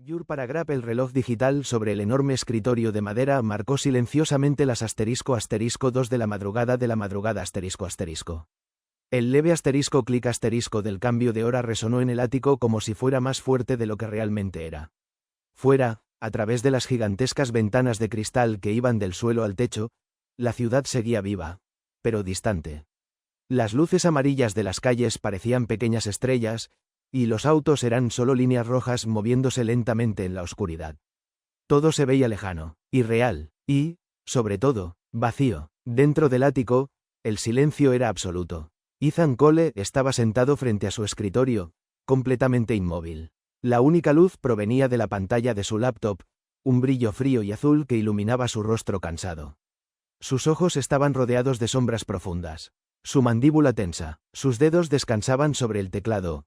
Your Paragraph. El reloj digital sobre el enorme escritorio de madera marcó silenciosamente las **2 de la madrugada **. El leve clic del cambio de hora resonó en el ático como si fuera más fuerte de lo que realmente era. Fuera, a través de las gigantescas ventanas de cristal que iban del suelo al techo, la ciudad seguía viva, pero distante. Las luces amarillas de las calles parecían pequeñas estrellas, y los autos eran solo líneas rojas moviéndose lentamente en la oscuridad. Todo se veía lejano, irreal, y, sobre todo, vacío. Dentro del ático, el silencio era absoluto. Ethan Cole estaba sentado frente a su escritorio, completamente inmóvil. La única luz provenía de la pantalla de su laptop, un brillo frío y azul que iluminaba su rostro cansado. Sus ojos estaban rodeados de sombras profundas. Su mandíbula tensa, sus dedos descansaban sobre el teclado,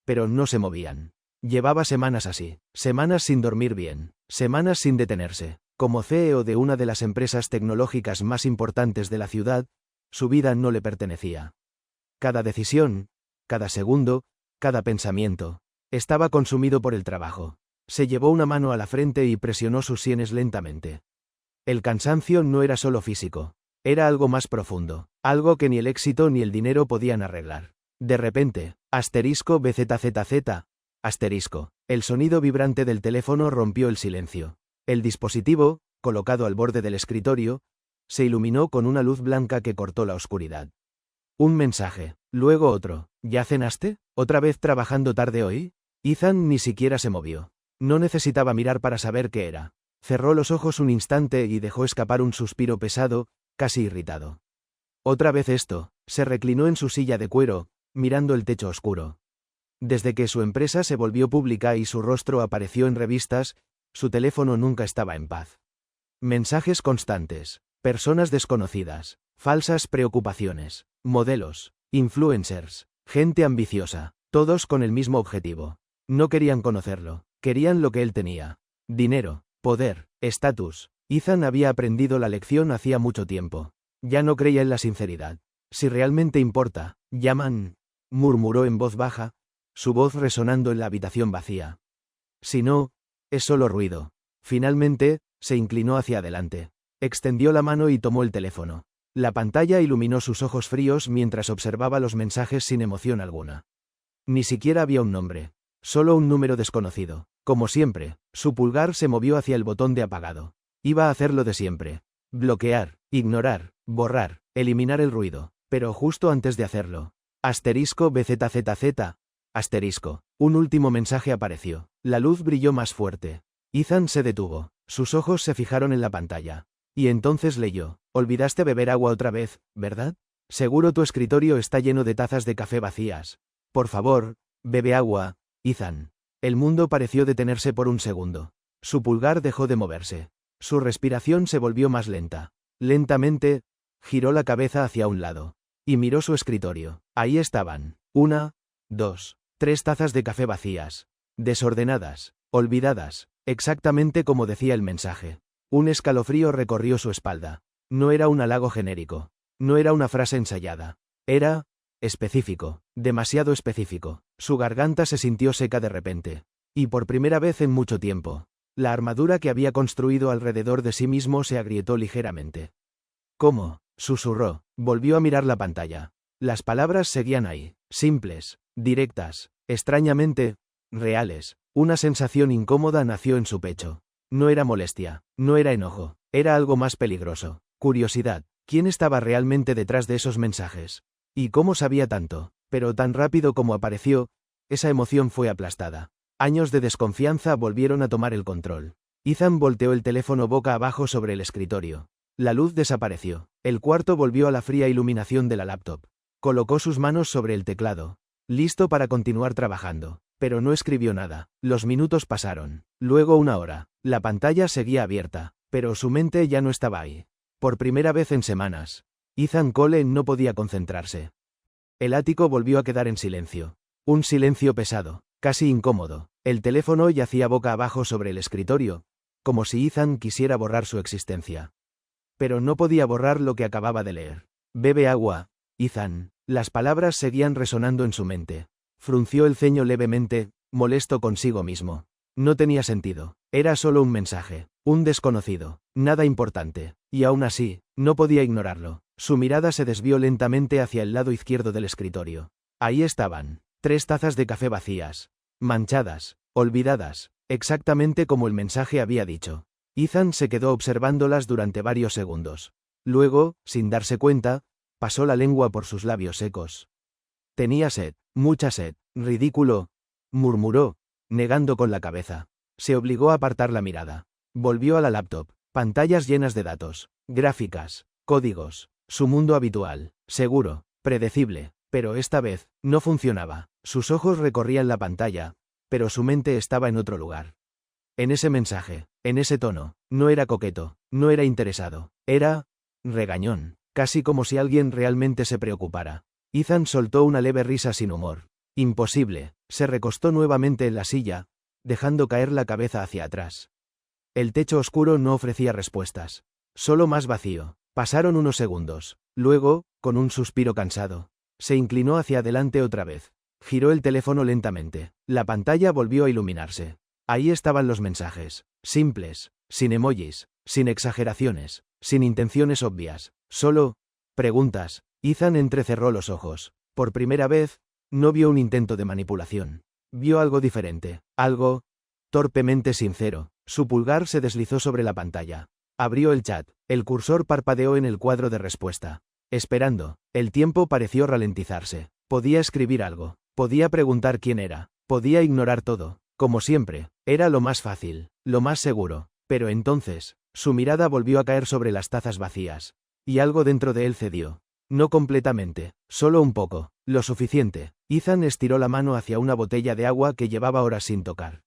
pero no se movían. Llevaba semanas así, semanas sin dormir bien, semanas sin detenerse. Como CEO de una de las empresas tecnológicas más importantes de la ciudad, su vida no le pertenecía. Cada decisión, cada segundo, cada pensamiento, estaba consumido por el trabajo. Se llevó una mano a la frente y presionó sus sienes lentamente. El cansancio no era solo físico, era algo más profundo, algo que ni el éxito ni el dinero podían arreglar. De repente, *BZZZ, el sonido vibrante del teléfono rompió el silencio. El dispositivo, colocado al borde del escritorio, se iluminó con una luz blanca que cortó la oscuridad. Un mensaje, luego otro. ¿Ya cenaste? ¿Otra vez trabajando tarde hoy? Ethan ni siquiera se movió. No necesitaba mirar para saber qué era. Cerró los ojos un instante y dejó escapar un suspiro pesado, casi irritado. Otra vez esto. Se reclinó en su silla de cuero, mirando el techo oscuro. Desde que su empresa se volvió pública y su rostro apareció en revistas, su teléfono nunca estaba en paz. Mensajes constantes, personas desconocidas, falsas preocupaciones, modelos, influencers, gente ambiciosa, todos con el mismo objetivo. No querían conocerlo, querían lo que él tenía. Dinero, poder, estatus. Ethan había aprendido la lección hacía mucho tiempo. Ya no creía en la sinceridad. Si realmente importa, llaman, murmuró en voz baja, su voz resonando en la habitación vacía. Si no, es solo ruido. Finalmente, se inclinó hacia adelante. Extendió la mano y tomó el teléfono. La pantalla iluminó sus ojos fríos mientras observaba los mensajes sin emoción alguna. Ni siquiera había un nombre. Solo un número desconocido. Como siempre, su pulgar se movió hacia el botón de apagado. Iba a hacer lo de siempre. Bloquear, ignorar, borrar, eliminar el ruido. Pero justo antes de hacerlo, *BZZZ, un último mensaje apareció. La luz brilló más fuerte. Ethan se detuvo. Sus ojos se fijaron en la pantalla. Y entonces leyó: olvidaste beber agua otra vez, ¿verdad? Seguro tu escritorio está lleno de tazas de café vacías. Por favor, bebe agua, Ethan. El mundo pareció detenerse por un segundo. Su pulgar dejó de moverse. Su respiración se volvió más lenta. Lentamente, giró la cabeza hacia un lado. Y miró su escritorio. Ahí estaban. 1, 2, 3 tazas de café vacías. Desordenadas, olvidadas, exactamente como decía el mensaje. Un escalofrío recorrió su espalda. No era un halago genérico. No era una frase ensayada. Era específico, demasiado específico. Su garganta se sintió seca de repente. Y por primera vez en mucho tiempo, la armadura que había construido alrededor de sí mismo se agrietó ligeramente. ¿Cómo? Susurró. Volvió a mirar la pantalla. Las palabras seguían ahí, simples, directas, extrañamente reales. Una sensación incómoda nació en su pecho. No era molestia, no era enojo, era algo más peligroso. Curiosidad. ¿Quién estaba realmente detrás de esos mensajes? ¿Y cómo sabía tanto? Pero tan rápido como apareció, esa emoción fue aplastada. Años de desconfianza volvieron a tomar el control. Ethan volteó el teléfono boca abajo sobre el escritorio. La luz desapareció. El cuarto volvió a la fría iluminación de la laptop. Colocó sus manos sobre el teclado, listo para continuar trabajando. Pero no escribió nada. Los minutos pasaron. Luego 1 hora. La pantalla seguía abierta, pero su mente ya no estaba ahí. Por primera vez en semanas, Ethan Cole no podía concentrarse. El ático volvió a quedar en silencio. Un silencio pesado, casi incómodo. El teléfono yacía boca abajo sobre el escritorio, como si Ethan quisiera borrar su existencia. Pero no podía borrar lo que acababa de leer. Bebe agua, Ethan. Las palabras seguían resonando en su mente. Frunció el ceño levemente, molesto consigo mismo. No tenía sentido. Era solo un mensaje. Un desconocido. Nada importante. Y aún así, no podía ignorarlo. Su mirada se desvió lentamente hacia el lado izquierdo del escritorio. Ahí estaban. 3 tazas de café vacías. Manchadas. Olvidadas. Exactamente como el mensaje había dicho. Ethan se quedó observándolas durante varios segundos. Luego, sin darse cuenta, pasó la lengua por sus labios secos. Tenía sed. Mucha sed. Ridículo, murmuró, negando con la cabeza. Se obligó a apartar la mirada. Volvió a la laptop. Pantallas llenas de datos, gráficas, códigos. Su mundo habitual, seguro, predecible. Pero esta vez, no funcionaba. Sus ojos recorrían la pantalla, pero su mente estaba en otro lugar. En ese mensaje, en ese tono, no era coqueto, no era interesado. Era regañón, casi como si alguien realmente se preocupara. Ethan soltó una leve risa sin humor. Imposible. Se recostó nuevamente en la silla, dejando caer la cabeza hacia atrás. El techo oscuro no ofrecía respuestas. Solo más vacío. Pasaron unos segundos. Luego, con un suspiro cansado, se inclinó hacia adelante otra vez. Giró el teléfono lentamente. La pantalla volvió a iluminarse. Ahí estaban los mensajes. Simples, sin emojis, sin exageraciones, sin intenciones obvias. Solo preguntas. Ethan entrecerró los ojos. Por primera vez, no vio un intento de manipulación. Vio algo diferente, algo torpemente sincero. Su pulgar se deslizó sobre la pantalla. Abrió el chat. El cursor parpadeó en el cuadro de respuesta. Esperando. El tiempo pareció ralentizarse. Podía escribir algo. Podía preguntar quién era. Podía ignorar todo. Como siempre. Era lo más fácil. Lo más seguro. Pero entonces, su mirada volvió a caer sobre las tazas vacías. Y algo dentro de él cedió. No completamente, solo un poco, lo suficiente. Ethan estiró la mano hacia una botella de agua que llevaba horas sin tocar.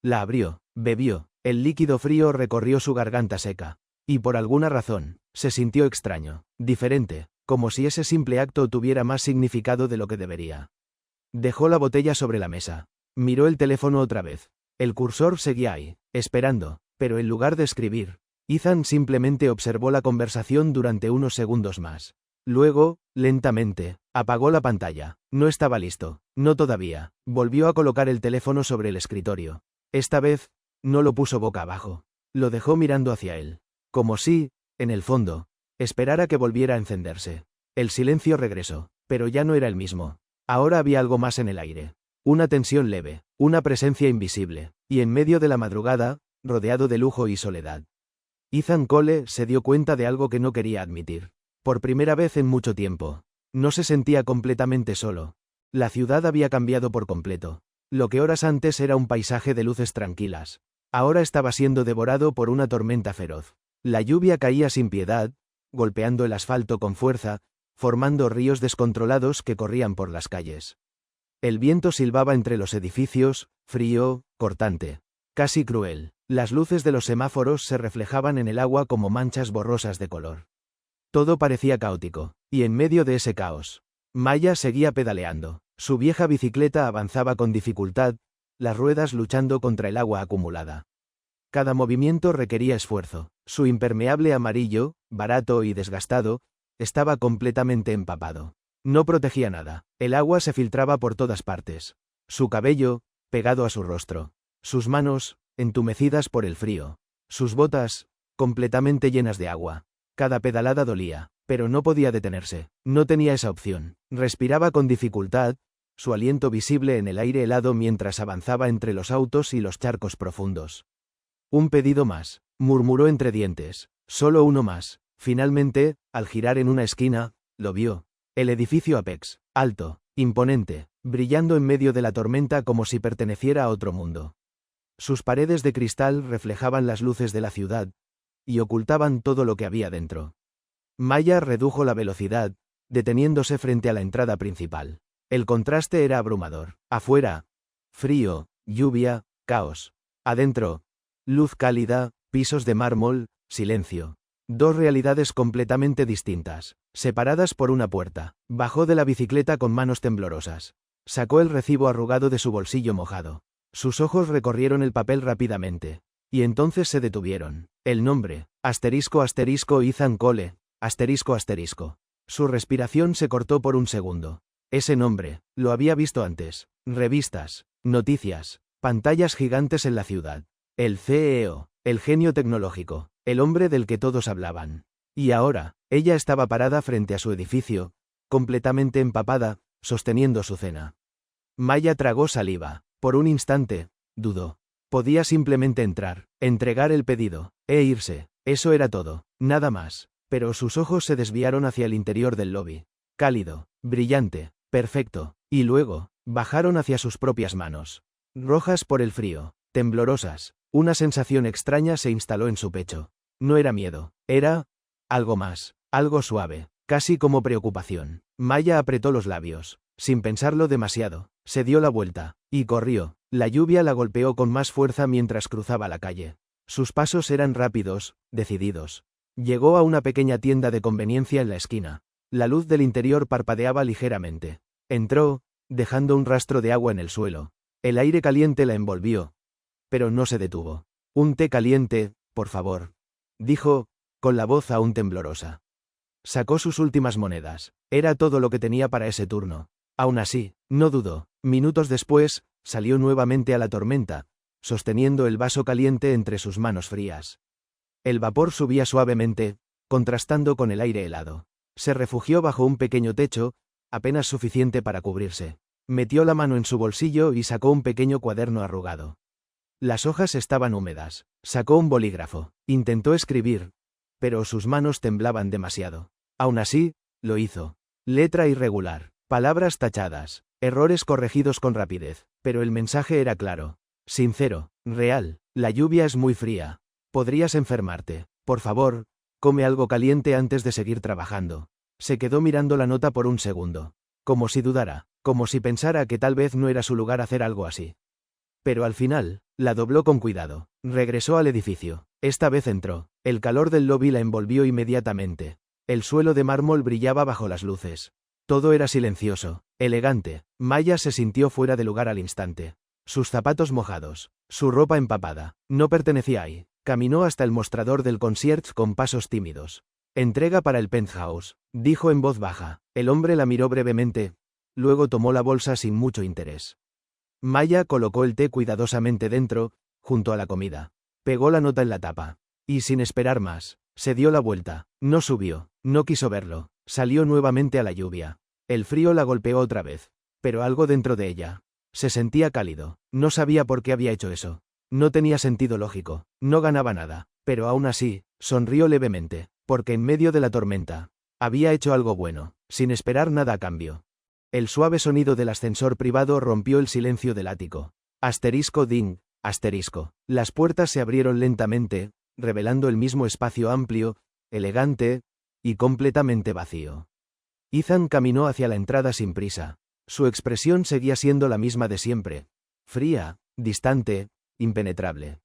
La abrió, bebió, el líquido frío recorrió su garganta seca. Y por alguna razón, se sintió extraño, diferente, como si ese simple acto tuviera más significado de lo que debería. Dejó la botella sobre la mesa. Miró el teléfono otra vez. El cursor seguía ahí, esperando, pero en lugar de escribir, Ethan simplemente observó la conversación durante unos segundos más. Luego, lentamente, apagó la pantalla. No estaba listo. No todavía. Volvió a colocar el teléfono sobre el escritorio. Esta vez, no lo puso boca abajo. Lo dejó mirando hacia él. Como si, en el fondo, esperara que volviera a encenderse. El silencio regresó, pero ya no era el mismo. Ahora había algo más en el aire. Una tensión leve, una presencia invisible. Y en medio de la madrugada, rodeado de lujo y soledad. Ethan Cole se dio cuenta de algo que no quería admitir. Por primera vez en mucho tiempo. No se sentía completamente solo. La ciudad había cambiado por completo. Lo que horas antes era un paisaje de luces tranquilas. Ahora estaba siendo devorado por una tormenta feroz. La lluvia caía sin piedad, golpeando el asfalto con fuerza, formando ríos descontrolados que corrían por las calles. El viento silbaba entre los edificios, frío, cortante. Casi cruel. Las luces de los semáforos se reflejaban en el agua como manchas borrosas de color. Todo parecía caótico, y en medio de ese caos, Maya seguía pedaleando. Su vieja bicicleta avanzaba con dificultad, las ruedas luchando contra el agua acumulada. Cada movimiento requería esfuerzo. Su impermeable amarillo, barato y desgastado, estaba completamente empapado. No protegía nada. El agua se filtraba por todas partes. Su cabello, pegado a su rostro. Sus manos, entumecidas por el frío. Sus botas, completamente llenas de agua. Cada pedalada dolía, pero no podía detenerse. No tenía esa opción. Respiraba con dificultad, su aliento visible en el aire helado mientras avanzaba entre los autos y los charcos profundos. Un pedido más, murmuró entre dientes. Solo uno más. Finalmente, al girar en una esquina, lo vio. El edificio Apex, alto, imponente, brillando en medio de la tormenta como si perteneciera a otro mundo. Sus paredes de cristal reflejaban las luces de la ciudad, y ocultaban todo lo que había dentro. Maya redujo la velocidad, deteniéndose frente a la entrada principal. El contraste era abrumador. Afuera, frío, lluvia, caos. Adentro, luz cálida, pisos de mármol, silencio. Dos realidades completamente distintas, separadas por una puerta. Bajó de la bicicleta con manos temblorosas. Sacó el recibo arrugado de su bolsillo mojado. Sus ojos recorrieron el papel rápidamente. Y entonces se detuvieron. El nombre, Ethan Cole, Su respiración se cortó por un segundo. Ese nombre, lo había visto antes. Revistas, noticias, Pantallas gigantes en la ciudad. El CEO, el genio tecnológico, el hombre del que todos hablaban. Y ahora, ella estaba parada frente a su edificio, completamente empapada, sosteniendo su cena. Maya tragó saliva. Por un instante, dudó. Podía simplemente entrar, entregar el pedido, e irse. Eso era todo, nada más. Pero sus ojos se desviaron hacia el interior del lobby. Cálido, brillante, perfecto. Y luego, bajaron hacia sus propias manos. Rojas por el frío, temblorosas. Una sensación extraña se instaló en su pecho. No era miedo, era algo más, algo suave, casi como preocupación. Maya apretó los labios. Sin pensarlo demasiado, se dio la vuelta, y corrió. La lluvia la golpeó con más fuerza mientras cruzaba la calle. Sus pasos eran rápidos, decididos. Llegó a una pequeña tienda de conveniencia en la esquina. La luz del interior parpadeaba ligeramente. Entró, dejando un rastro de agua en el suelo. El aire caliente la envolvió. Pero no se detuvo. Un té caliente, por favor, dijo, con la voz aún temblorosa. Sacó sus últimas monedas. Era todo lo que tenía para ese turno. Aún así, no dudó. Minutos después, salió nuevamente a la tormenta, sosteniendo el vaso caliente entre sus manos frías. El vapor subía suavemente, contrastando con el aire helado. Se refugió bajo un pequeño techo, apenas suficiente para cubrirse. Metió la mano en su bolsillo y sacó un pequeño cuaderno arrugado. Las hojas estaban húmedas. Sacó un bolígrafo. Intentó escribir, pero sus manos temblaban demasiado. Aún así, lo hizo. Letra irregular, palabras tachadas, errores corregidos con rapidez, pero el mensaje era claro. Sincero, real. La lluvia es muy fría. Podrías enfermarte. Por favor, come algo caliente antes de seguir trabajando. Se quedó mirando la nota por un segundo. Como si dudara, como si pensara que tal vez no era su lugar hacer algo así. Pero al final, la dobló con cuidado. Regresó al edificio. Esta vez entró. El calor del lobby la envolvió inmediatamente. El suelo de mármol brillaba bajo las luces. Todo era silencioso, elegante. Maya se sintió fuera de lugar al instante. Sus zapatos mojados, su ropa empapada, no pertenecía ahí. Caminó hasta el mostrador del concierge con pasos tímidos. Entrega para el penthouse, dijo en voz baja. El hombre la miró brevemente, luego tomó la bolsa sin mucho interés. Maya colocó el té cuidadosamente dentro, junto a la comida. Pegó la nota en la tapa. Y sin esperar más, se dio la vuelta. No subió, no quiso verlo. Salió nuevamente a la lluvia. El frío la golpeó otra vez. Pero algo dentro de ella se sentía cálido. No sabía por qué había hecho eso. No tenía sentido lógico. No ganaba nada. Pero aún así, sonrió levemente. Porque en medio de la tormenta, había hecho algo bueno, sin esperar nada a cambio. El suave sonido del ascensor privado rompió el silencio del ático. Asterisco ding, asterisco. Las puertas se abrieron lentamente, revelando el mismo espacio amplio, elegante y completamente vacío. Ethan caminó hacia la entrada sin prisa. Su expresión seguía siendo la misma de siempre. Fría, distante, impenetrable.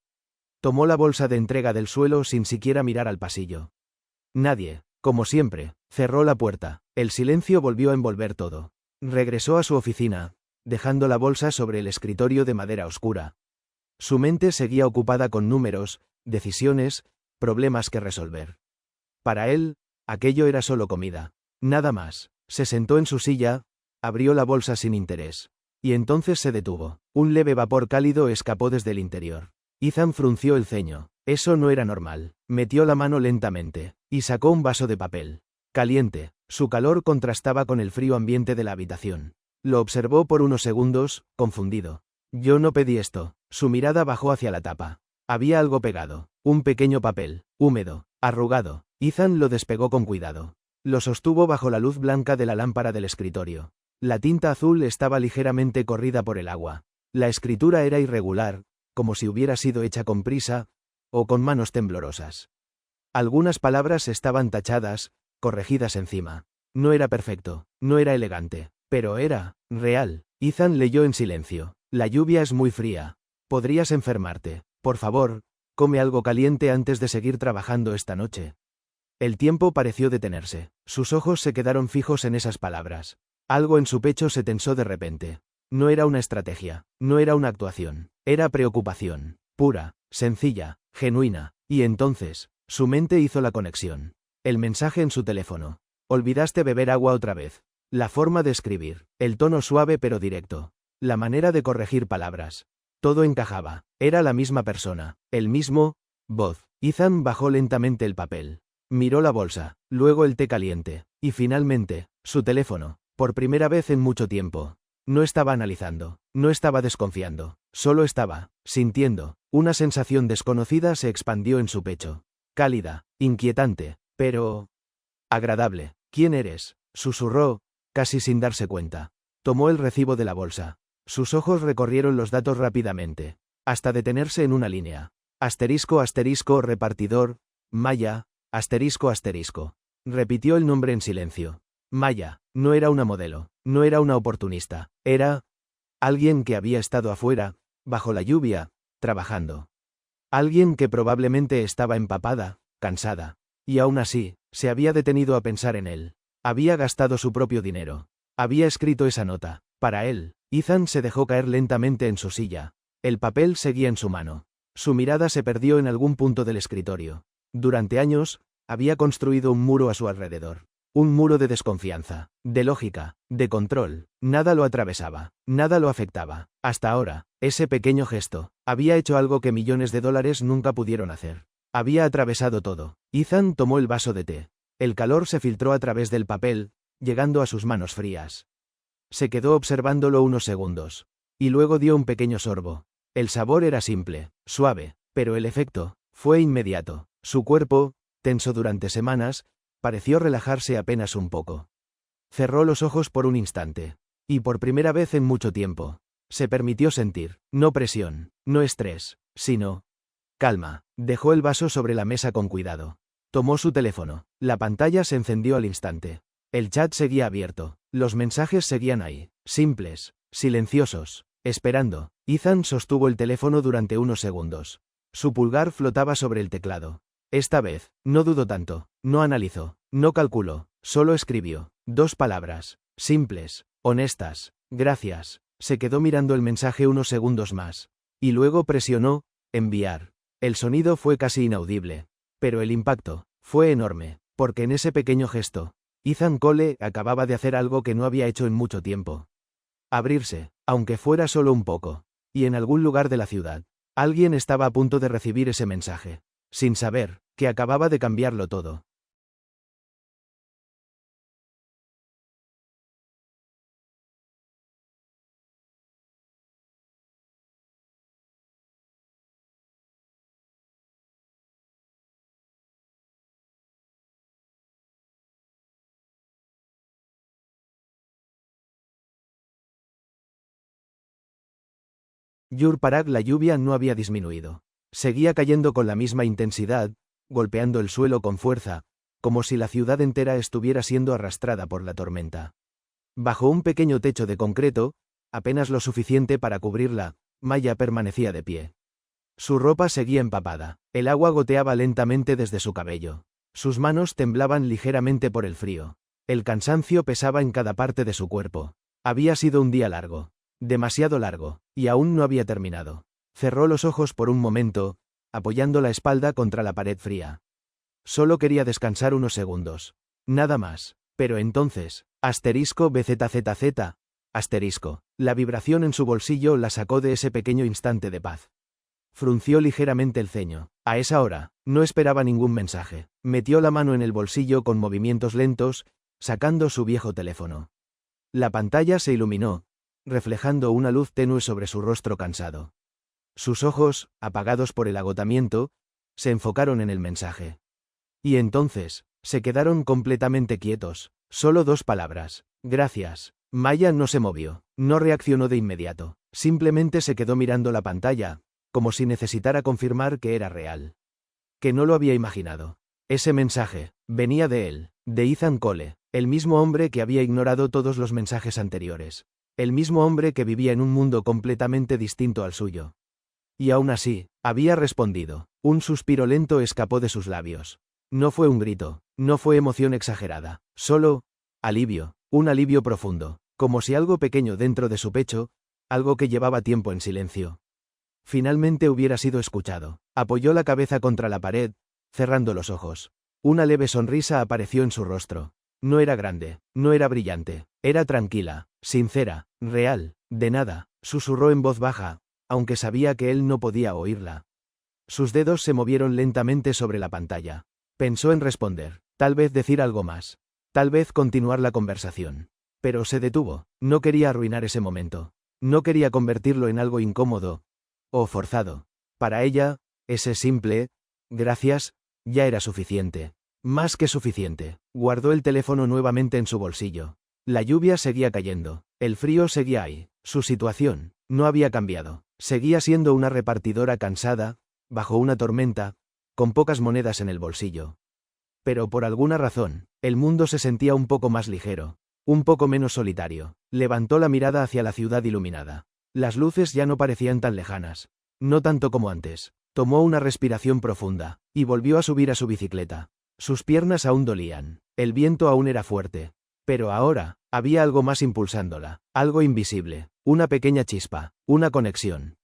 Tomó la bolsa de entrega del suelo sin siquiera mirar al pasillo. Nadie, como siempre, cerró la puerta. El silencio volvió a envolver todo. Regresó a su oficina, dejando la bolsa sobre el escritorio de madera oscura. Su mente seguía ocupada con números, decisiones, problemas que resolver. Para él, aquello era solo comida. Nada más. Se sentó en su silla, abrió la bolsa sin interés. Y entonces se detuvo. Un leve vapor cálido escapó desde el interior. Ethan frunció el ceño. Eso no era normal. Metió la mano lentamente, y sacó un vaso de papel. Caliente. Su calor contrastaba con el frío ambiente de la habitación. Lo observó por unos segundos, confundido. Yo no pedí esto. Su mirada bajó hacia la tapa. Había algo pegado. Un pequeño papel, húmedo, arrugado. Ethan lo despegó con cuidado. Lo sostuvo bajo la luz blanca de la lámpara del escritorio. La tinta azul estaba ligeramente corrida por el agua. La escritura era irregular, como si hubiera sido hecha con prisa, o con manos temblorosas. Algunas palabras estaban tachadas, corregidas encima. No era perfecto, no era elegante, pero era real. Ethan leyó en silencio. La lluvia es muy fría. Podrías enfermarte. Por favor, come algo caliente antes de seguir trabajando esta noche. El tiempo pareció detenerse. Sus ojos se quedaron fijos en esas palabras. Algo en su pecho se tensó de repente. No era una estrategia, no era una actuación. Era preocupación. Pura, sencilla, genuina. Y entonces, su mente hizo la conexión. El mensaje en su teléfono. Olvidaste beber agua otra vez. La forma de escribir. El tono suave pero directo. La manera de corregir palabras. Todo encajaba. Era la misma persona. El mismo voz. Ethan bajó lentamente el papel. Miró la bolsa, luego el té caliente, y finalmente, su teléfono. Por primera vez en mucho tiempo. No estaba analizando, no estaba desconfiando, solo estaba sintiendo. Una sensación desconocida se expandió en su pecho. Cálida, inquietante, pero agradable. ¿Quién eres?, susurró, casi sin darse cuenta. Tomó el recibo de la bolsa. Sus ojos recorrieron los datos rápidamente, hasta detenerse en una línea. Asterisco asterisco repartidor, Maya, asterisco asterisco. Repitió el nombre en silencio. Maya, no era una modelo, no era una oportunista, era alguien que había estado afuera, bajo la lluvia, trabajando. Alguien que probablemente estaba empapada, cansada. Y aún así, se había detenido a pensar en él. Había gastado su propio dinero. Había escrito esa nota. Para él. Ethan se dejó caer lentamente en su silla. El papel seguía en su mano. Su mirada se perdió en algún punto del escritorio. Durante años, había construido un muro a su alrededor. Un muro de desconfianza, de lógica, de control. Nada lo atravesaba, nada lo afectaba. Hasta ahora, ese pequeño gesto, había hecho algo que millones de dólares nunca pudieron hacer. Había atravesado todo. Ethan tomó el vaso de té. El calor se filtró a través del papel, llegando a sus manos frías. Se quedó observándolo unos segundos. Y luego dio un pequeño sorbo. El sabor era simple, suave, pero el efecto fue inmediato. Su cuerpo, tenso durante semanas, pareció relajarse apenas un poco. Cerró los ojos por un instante. Y por primera vez en mucho tiempo, se permitió sentir, no presión, no estrés, sino calma. Dejó el vaso sobre la mesa con cuidado. Tomó su teléfono. La pantalla se encendió al instante. El chat seguía abierto. Los mensajes seguían ahí, simples, silenciosos, esperando. Ethan sostuvo el teléfono durante unos segundos. Su pulgar flotaba sobre el teclado. Esta vez, no dudó tanto, no analizó, no calculó, solo escribió. 2 palabras, simples, honestas. Gracias. Se quedó mirando el mensaje unos segundos más. Y luego presionó, enviar. El sonido fue casi inaudible. Pero el impacto fue enorme, porque en ese pequeño gesto, Ethan Cole acababa de hacer algo que no había hecho en mucho tiempo. Abrirse, aunque fuera solo un poco. Y en algún lugar de la ciudad, alguien estaba a punto de recibir ese mensaje. Sin saber que acababa de cambiarlo todo. Yurparag, la lluvia no había disminuido. Seguía cayendo con la misma intensidad, golpeando el suelo con fuerza, como si la ciudad entera estuviera siendo arrastrada por la tormenta. Bajo un pequeño techo de concreto, apenas lo suficiente para cubrirla, Maya permanecía de pie. Su ropa seguía empapada, el agua goteaba lentamente desde su cabello. Sus manos temblaban ligeramente por el frío. El cansancio pesaba en cada parte de su cuerpo. Había sido un día largo. Demasiado largo, y aún no había terminado. Cerró los ojos por un momento, apoyando la espalda contra la pared fría. Solo quería descansar unos segundos. Nada más. Pero entonces, asterisco BZZZ, asterisco. La vibración en su bolsillo la sacó de ese pequeño instante de paz. Frunció ligeramente el ceño. A esa hora, no esperaba ningún mensaje. Metió la mano en el bolsillo con movimientos lentos, sacando su viejo teléfono. La pantalla se iluminó, reflejando una luz tenue sobre su rostro cansado. Sus ojos, apagados por el agotamiento, se enfocaron en el mensaje. Y entonces, se quedaron completamente quietos. Solo 2 palabras. Gracias. Maya no se movió, no reaccionó de inmediato. Simplemente se quedó mirando la pantalla, como si necesitara confirmar que era real. Que no lo había imaginado. Ese mensaje venía de él, de Ethan Cole, el mismo hombre que había ignorado todos los mensajes anteriores. El mismo hombre que vivía en un mundo completamente distinto al suyo. Y aún así, había respondido. Un suspiro lento escapó de sus labios. No fue un grito, no fue emoción exagerada, solo alivio, un alivio profundo, como si algo pequeño dentro de su pecho, algo que llevaba tiempo en silencio, finalmente hubiera sido escuchado. Apoyó la cabeza contra la pared, cerrando los ojos. Una leve sonrisa apareció en su rostro. No era grande, no era brillante, era tranquila, sincera, real. De nada, susurró en voz baja, aunque sabía que él no podía oírla. Sus dedos se movieron lentamente sobre la pantalla. Pensó en responder, tal vez decir algo más, tal vez continuar la conversación. Pero se detuvo, no quería arruinar ese momento. No quería convertirlo en algo incómodo o forzado. Para ella, ese simple «gracias» ya era suficiente. Más que suficiente. Guardó el teléfono nuevamente en su bolsillo. La lluvia seguía cayendo. El frío seguía ahí. Su situación no había cambiado. Seguía siendo una repartidora cansada, bajo una tormenta, con pocas monedas en el bolsillo. Pero por alguna razón, el mundo se sentía un poco más ligero, un poco menos solitario. Levantó la mirada hacia la ciudad iluminada. Las luces ya no parecían tan lejanas. No tanto como antes. Tomó una respiración profunda, y volvió a subir a su bicicleta. Sus piernas aún dolían. El viento aún era fuerte. Pero ahora, había algo más impulsándola. Algo invisible. Una pequeña chispa. Una conexión.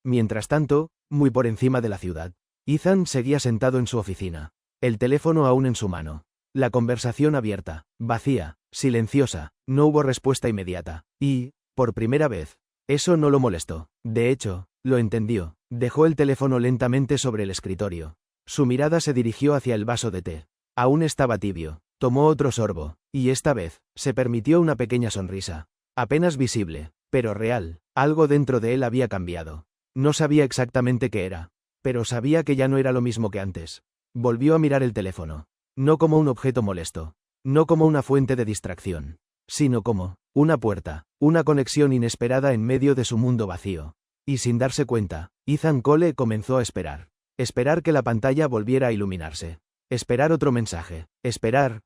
Mientras tanto, muy por encima de la ciudad, Ethan seguía sentado en su oficina. El teléfono aún en su mano. La conversación abierta, vacía, silenciosa. No hubo respuesta inmediata. Y, por primera vez, eso no lo molestó. De hecho, lo entendió. Dejó el teléfono lentamente sobre el escritorio. Su mirada se dirigió hacia el vaso de té. Aún estaba tibio. Tomó otro sorbo, y esta vez, se permitió una pequeña sonrisa. Apenas visible, pero real. Algo dentro de él había cambiado. No sabía exactamente qué era, pero sabía que ya no era lo mismo que antes. Volvió a mirar el teléfono. No como un objeto molesto. No como una fuente de distracción. Sino como una puerta, una conexión inesperada en medio de su mundo vacío. Y sin darse cuenta, Ethan Cole comenzó a esperar. Esperar que la pantalla volviera a iluminarse. Esperar otro mensaje. Esperar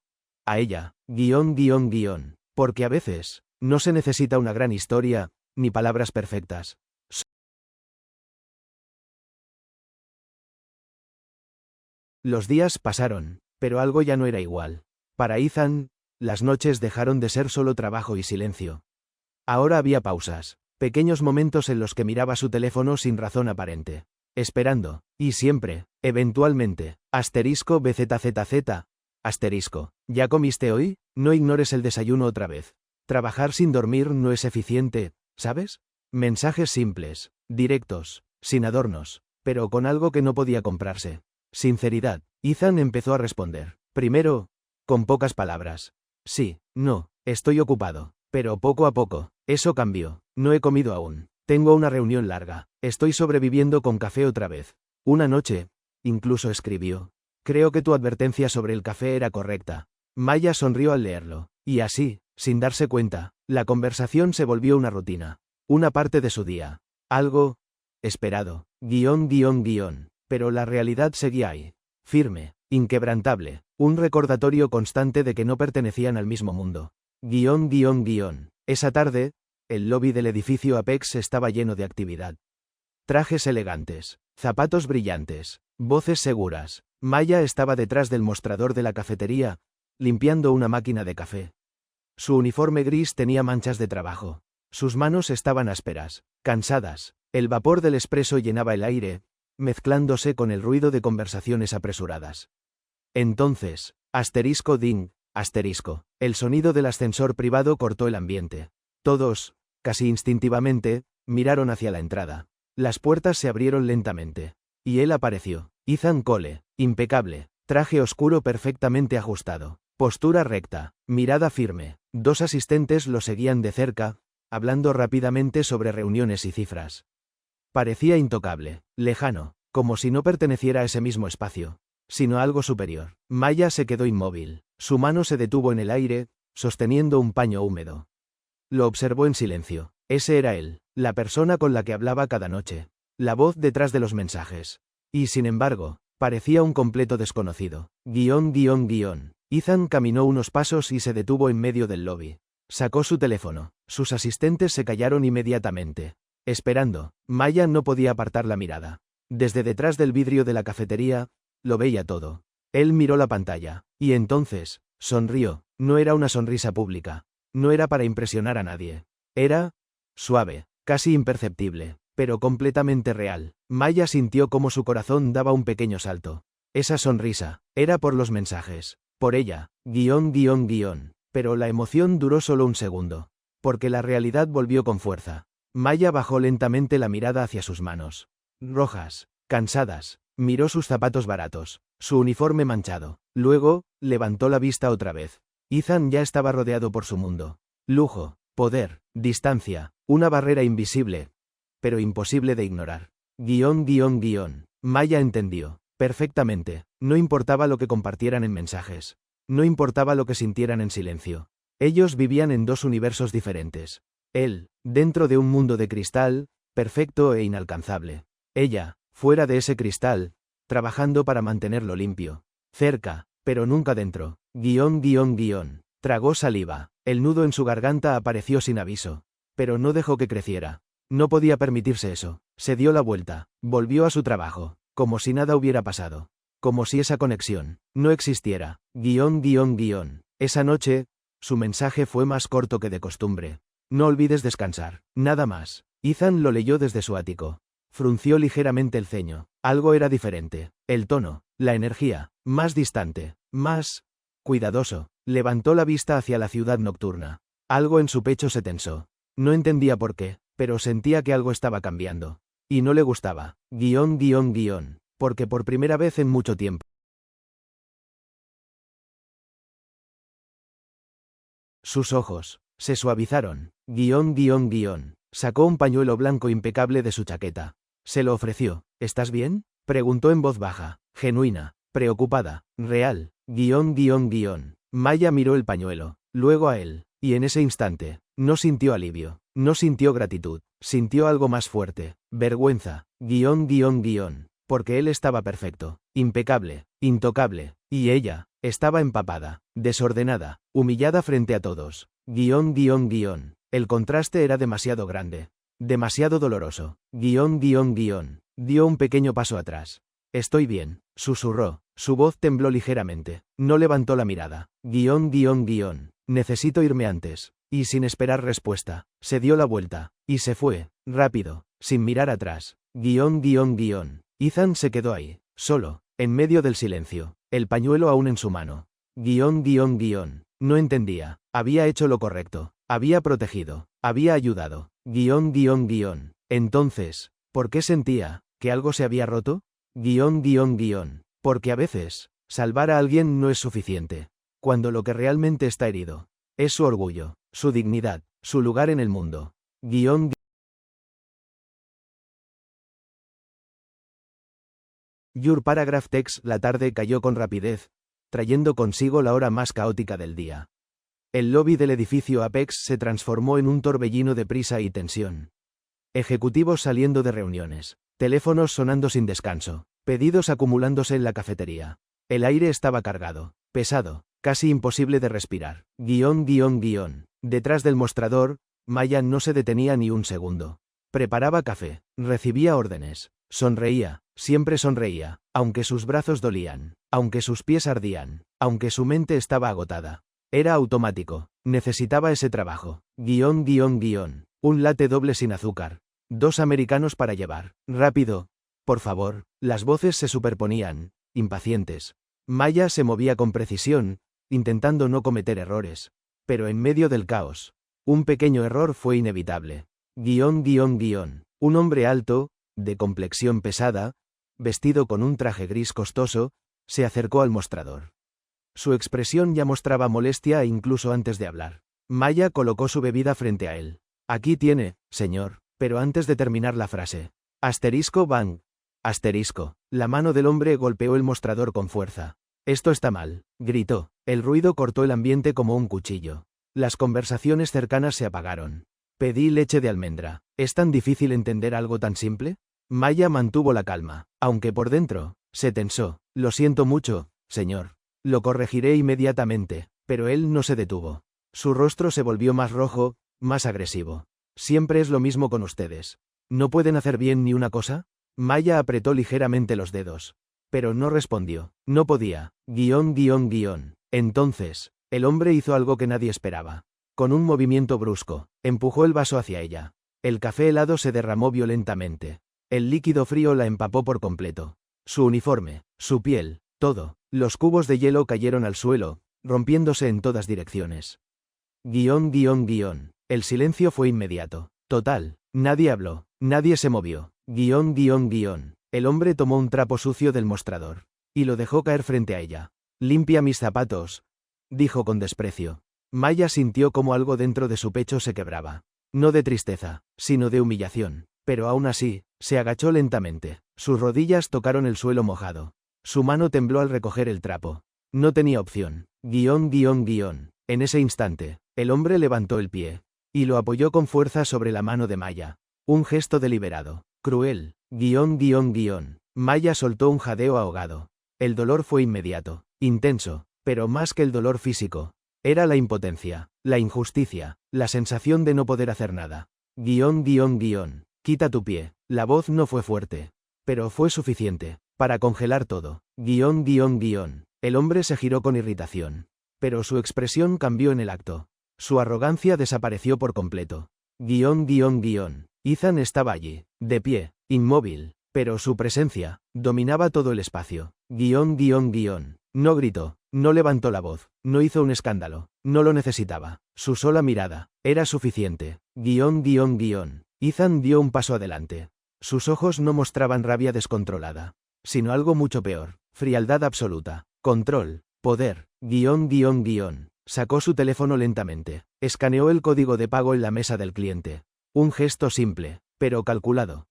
a ella. Porque a veces, no se necesita una gran historia, ni palabras perfectas. Los días pasaron, pero algo ya no era igual. Para Ethan, las noches dejaron de ser solo trabajo y silencio. Ahora había pausas, pequeños momentos en los que miraba su teléfono sin razón aparente. Esperando, y siempre, eventualmente, *BZZZ, ¿ya comiste hoy? No ignores el desayuno otra vez. Trabajar sin dormir no es eficiente, ¿sabes? Mensajes simples, directos, sin adornos, pero con algo que no podía comprarse. Sinceridad. Ethan empezó a responder. Primero, con pocas palabras. Sí, no, estoy ocupado. Pero poco a poco, eso cambió. No he comido aún. Tengo una reunión larga. Estoy sobreviviendo con café otra vez. Una noche, incluso escribió. Creo que tu advertencia sobre el café era correcta. Maya sonrió al leerlo. Y así, sin darse cuenta, la conversación se volvió una rutina. Una parte de su día. Algo esperado. Pero la realidad seguía ahí. Firme, inquebrantable. Un recordatorio constante de que no pertenecían al mismo mundo. Esa tarde, el lobby del edificio Apex estaba lleno de actividad. Trajes elegantes, zapatos brillantes, voces seguras. Maya estaba detrás del mostrador de la cafetería, limpiando una máquina de café. Su uniforme gris tenía manchas de trabajo. Sus manos estaban ásperas, cansadas. El vapor del espresso llenaba el aire, mezclándose con el ruido de conversaciones apresuradas. Entonces, *ding, el sonido del ascensor privado cortó el ambiente. Todos, casi instintivamente, miraron hacia la entrada. Las puertas se abrieron lentamente. Y él apareció. Ethan Cole, impecable, traje oscuro perfectamente ajustado, postura recta, mirada firme. Dos asistentes lo seguían de cerca, hablando rápidamente sobre reuniones y cifras. Parecía intocable, lejano, como si no perteneciera a ese mismo espacio, sino a algo superior. Maya se quedó inmóvil. Su mano se detuvo en el aire, sosteniendo un paño húmedo. Lo observó en silencio. Ese era él, la persona con la que hablaba cada noche. La voz detrás de los mensajes. Y sin embargo, parecía un completo desconocido. Ethan caminó unos pasos y se detuvo en medio del lobby. Sacó su teléfono. Sus asistentes se callaron inmediatamente. Esperando, Maya no podía apartar la mirada. Desde detrás del vidrio de la cafetería, lo veía todo. Él miró la pantalla, y entonces, sonrió. No era una sonrisa pública. No era para impresionar a nadie. Era suave, casi imperceptible, pero completamente real. Maya sintió cómo su corazón daba un pequeño salto. Esa sonrisa, era por los mensajes. Por ella, Pero la emoción duró solo un segundo. Porque la realidad volvió con fuerza. Maya bajó lentamente la mirada hacia sus manos. Rojas, cansadas. Miró sus zapatos baratos, su uniforme manchado. Luego, levantó la vista otra vez. Ethan ya estaba rodeado por su mundo. Lujo, poder, distancia, una barrera invisible, pero imposible de ignorar. Maya entendió. Perfectamente. No importaba lo que compartieran en mensajes. No importaba lo que sintieran en silencio. Ellos vivían en dos universos diferentes. Él, dentro de un mundo de cristal, perfecto e inalcanzable. Ella, fuera de ese cristal, trabajando para mantenerlo limpio. Cerca, pero nunca dentro. Tragó saliva. El nudo en su garganta apareció sin aviso. Pero no dejó que creciera. No podía permitirse eso. Se dio la vuelta. Volvió a su trabajo. Como si nada hubiera pasado. Como si esa conexión no existiera. Esa noche, su mensaje fue más corto que de costumbre. No olvides descansar. Nada más. Ethan lo leyó desde su ático. Frunció ligeramente el ceño. Algo era diferente. El tono, la energía, más distante, más cuidadoso. Levantó la vista hacia la ciudad nocturna. Algo en su pecho se tensó. No entendía por qué, pero sentía que algo estaba cambiando. Y no le gustaba. Porque por primera vez en mucho tiempo. Sus ojos se suavizaron. Sacó un pañuelo blanco impecable de su chaqueta. Se lo ofreció. ¿Estás bien? Preguntó en voz baja, genuina, preocupada, real. Maya miró el pañuelo, luego a él, y en ese instante, no sintió alivio, no sintió gratitud, sintió algo más fuerte, vergüenza. Porque él estaba perfecto, impecable, intocable, y ella estaba empapada, desordenada, humillada frente a todos. El contraste era demasiado grande. Demasiado doloroso. Dio un pequeño paso atrás. Estoy bien, susurró. Su voz tembló ligeramente. No levantó la mirada. Necesito irme antes. Y sin esperar respuesta, se dio la vuelta. Y se fue, rápido, sin mirar atrás. Ethan se quedó ahí, solo, en medio del silencio, el pañuelo aún en su mano. No entendía. Había hecho lo correcto. Había protegido. Había ayudado. Entonces, ¿por qué sentía que algo se había roto? Porque a veces, salvar a alguien no es suficiente. Cuando lo que realmente está herido es su orgullo, su dignidad, su lugar en el mundo. Your paragraph text. La tarde cayó con rapidez, trayendo consigo la hora más caótica del día. El lobby del edificio Apex se transformó en un torbellino de prisa y tensión. Ejecutivos saliendo de reuniones, teléfonos sonando sin descanso, pedidos acumulándose en la cafetería. El aire estaba cargado, pesado, casi imposible de respirar. Detrás del mostrador, Maya no se detenía ni un segundo. Preparaba café, recibía órdenes, sonreía, siempre sonreía, aunque sus brazos dolían, aunque sus pies ardían, aunque su mente estaba agotada. Era automático, necesitaba ese trabajo. Un latte doble sin azúcar. 2 americanos para llevar. Rápido. Por favor. Las voces se superponían, impacientes. Maya se movía con precisión, intentando no cometer errores. Pero en medio del caos, un pequeño error fue inevitable. Un hombre alto, de complexión pesada, vestido con un traje gris costoso, se acercó al mostrador. Su expresión ya mostraba molestia incluso antes de hablar. Maya colocó su bebida frente a él. Aquí tiene, señor, pero antes de terminar la frase. Bang. La mano del hombre golpeó el mostrador con fuerza. Esto está mal, gritó. El ruido cortó el ambiente como un cuchillo. Las conversaciones cercanas se apagaron. Pedí leche de almendra. ¿Es tan difícil entender algo tan simple? Maya mantuvo la calma, aunque por dentro, se tensó. Lo siento mucho, señor. Lo corregiré inmediatamente, pero él no se detuvo. Su rostro se volvió más rojo, más agresivo. Siempre es lo mismo con ustedes. ¿No pueden hacer bien ni una cosa? Maya apretó ligeramente los dedos. Pero no respondió. No podía. Entonces, el hombre hizo algo que nadie esperaba. Con un movimiento brusco, empujó el vaso hacia ella. El café helado se derramó violentamente. El líquido frío la empapó por completo. Su uniforme, su piel, todo. Los cubos de hielo cayeron al suelo, rompiéndose en todas direcciones. El silencio fue inmediato. Total. Nadie habló. Nadie se movió. El hombre tomó un trapo sucio del mostrador. Y lo dejó caer frente a ella. Limpia mis zapatos, dijo con desprecio. Maya sintió como algo dentro de su pecho se quebraba. No de tristeza, sino de humillación. Pero aún así, se agachó lentamente. Sus rodillas tocaron el suelo mojado. Su mano tembló al recoger el trapo. No tenía opción. En ese instante, el hombre levantó el pie. Y lo apoyó con fuerza sobre la mano de Maya. Un gesto deliberado. Cruel. Maya soltó un jadeo ahogado. El dolor fue inmediato. Intenso. Pero más que el dolor físico. Era la impotencia, la injusticia, la sensación de no poder hacer nada. Quita tu pie. La voz no fue fuerte. Pero fue suficiente. Para congelar todo. El hombre se giró con irritación. Pero su expresión cambió en el acto. Su arrogancia desapareció por completo. Ethan estaba allí, de pie, inmóvil. Pero su presencia dominaba todo el espacio. No gritó, no levantó la voz, no hizo un escándalo, no lo necesitaba. Su sola mirada era suficiente. Ethan dio un paso adelante. Sus ojos no mostraban rabia descontrolada, sino algo mucho peor, frialdad absoluta, control, poder. Sacó su teléfono lentamente, escaneó el código de pago en la mesa del cliente. Un gesto simple, pero calculado.